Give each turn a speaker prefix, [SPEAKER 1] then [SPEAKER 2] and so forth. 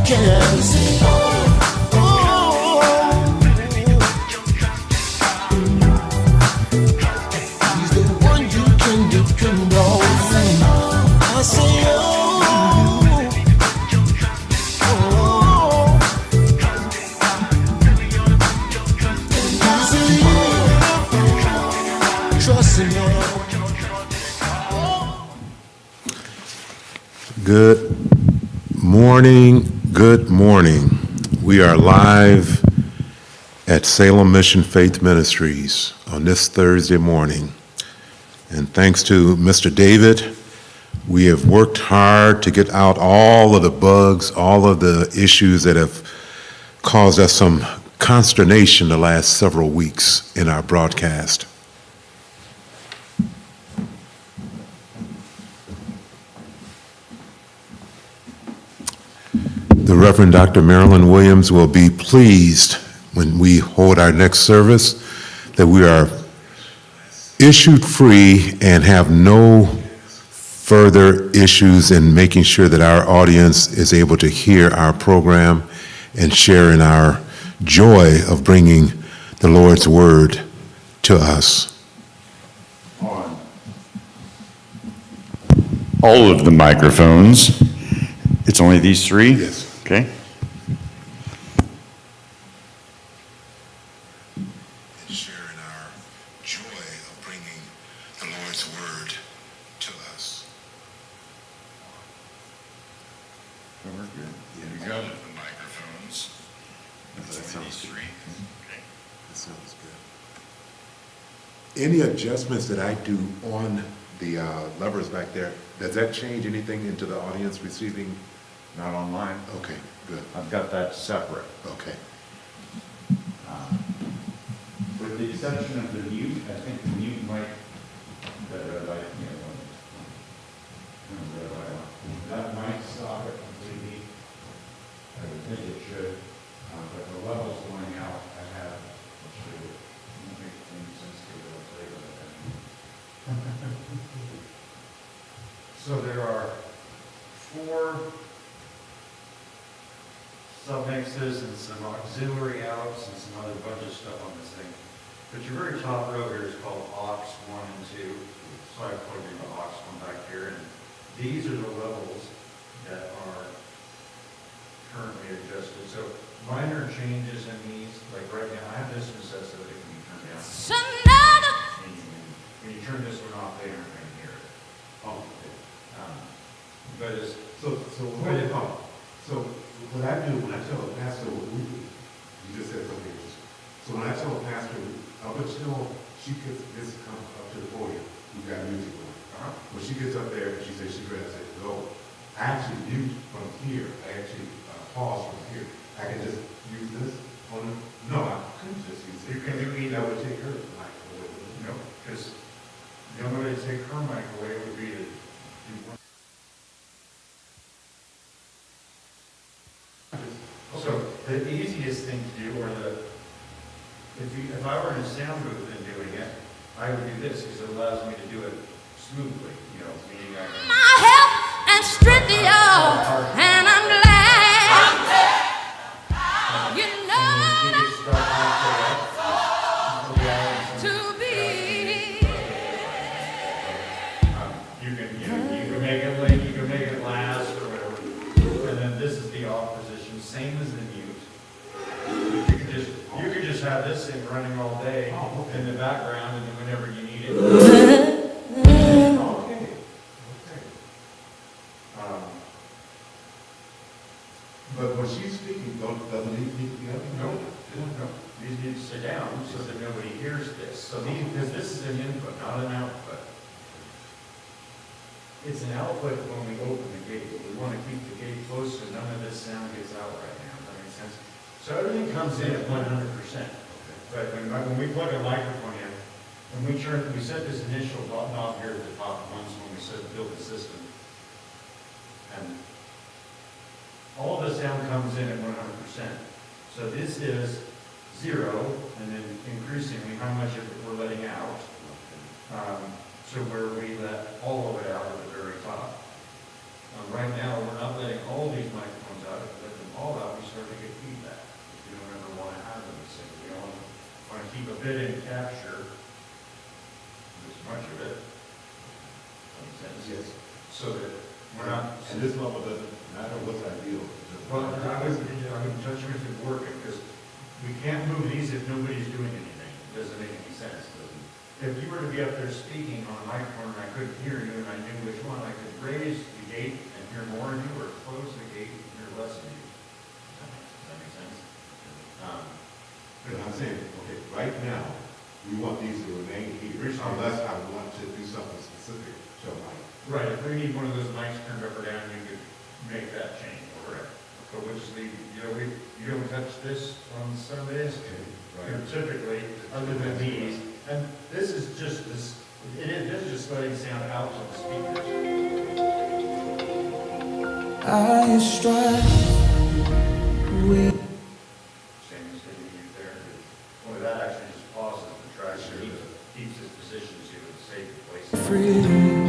[SPEAKER 1] can see. He's the one you can depend on. I say, trust in him.
[SPEAKER 2] Good morning, good morning. We are live at Salem Mission Faith Ministries on this Thursday morning. And thanks to Mr. David, we have worked hard to get out all of the bugs, all of the issues that have caused us some consternation the last several weeks in our broadcast. The Reverend Dr. Marilyn Williams will be pleased when we hold our next service that we are issued free and have no further issues in making sure that our audience is able to hear our program and share in our joy of bringing the Lord's word to us.
[SPEAKER 3] On all of the microphones. It's only these three?
[SPEAKER 2] Yes.
[SPEAKER 3] Okay.
[SPEAKER 2] And share in our joy of bringing the Lord's word to us.
[SPEAKER 3] So we're good.
[SPEAKER 2] Yeah,
[SPEAKER 3] You got it.
[SPEAKER 2] the microphones. It's only these three.
[SPEAKER 3] Okay.
[SPEAKER 2] That sounds good. Any adjustments that I do on the levers back there, does that change anything into the audience receiving?
[SPEAKER 3] Not online.
[SPEAKER 2] Okay, good.
[SPEAKER 3] I've got that separate.
[SPEAKER 2] Okay.
[SPEAKER 3] With the exception of the mute, I think the mute might, that might stop it completely. I would think it should, but the levels going out, I have, I'll show you. It won't make any sense to you, I'll tell you about that. So there are 4 submixes and some auxiliary outs and some other bunch of stuff on this thing. But your very top row here is called aux 1 and 2. So I plugged in the aux 1 back here, and these are the levels that are currently adjusted. So minor changes in these, like right now, I have this one set so that it can be turned down. And when you turn this one off, they aren't going to hear it. Oh, okay. But it's
[SPEAKER 4] So what I do when I tell a pastor, you just said something. So when I tell a pastor, I'll let you know she gets this come up to the podium. We got music on. When she gets up there, she says she grabs it. Go. I actually mute from here. I actually pause from here. I can just use this on. No, I couldn't just use it.
[SPEAKER 3] You can do either.
[SPEAKER 4] That would take her mic away.
[SPEAKER 3] No, because the only way to take her mic away would be to do one. So the easiest thing to do, or if I were in a sound booth and doing it, I would do this because it allows me to do it smoothly. You know, meaning I can.
[SPEAKER 5] My help and strength, y'all, and I'm glad. You know to be.
[SPEAKER 3] You can make it late, you can make it last, or whatever. And then this is the off position, same as the mute. You could just have this thing running all day in the background, and then whenever you need it.
[SPEAKER 4] Okay. But when she's speaking, doesn't it need to be up?
[SPEAKER 3] No. These need to sit down so that nobody hears this. So because this is an input, not an output. It's an output when we open the gate. We want to keep the gate closed so none of this sound gets out right now. Does that make sense? So everything comes in at 100%. But when we plug a microphone in, when we set this initial knob here at the top once when we built the system. And all the sound comes in at 100%. So this is 0, and then increasingly how much of it we're letting out. To where we let all of it out at the very top. Right now, we're not letting all these microphones out, we let them bid and capture this much of it. Makes sense?
[SPEAKER 4] Yes.
[SPEAKER 3] So that we're not,
[SPEAKER 4] And this level doesn't matter what's ideal.
[SPEAKER 3] well, I would touch with it working, because we can't move these if nobody's doing anything. It doesn't make any sense, does it? If you were to be up there speaking on a microphone and I couldn't hear you and I knew which one, I could raise the gate and hear more of you, or close the gate and hear less of you. Does that make sense?
[SPEAKER 4] But I'm saying, okay, right now, we want these to remain here, unless I want to do something specific to a mic.
[SPEAKER 3] Right, if we need one of those mics turned up or down, you could make that change, correct? But we'll just leave, you don't touch this on Sundays, typically, other than these. And this is just this, this is just letting sound out to the speakers.
[SPEAKER 1] I strive with
[SPEAKER 3] Same as hitting you there. Well, that actually just pauses the track, keeps its position so it would save the place.
[SPEAKER 1] freedom.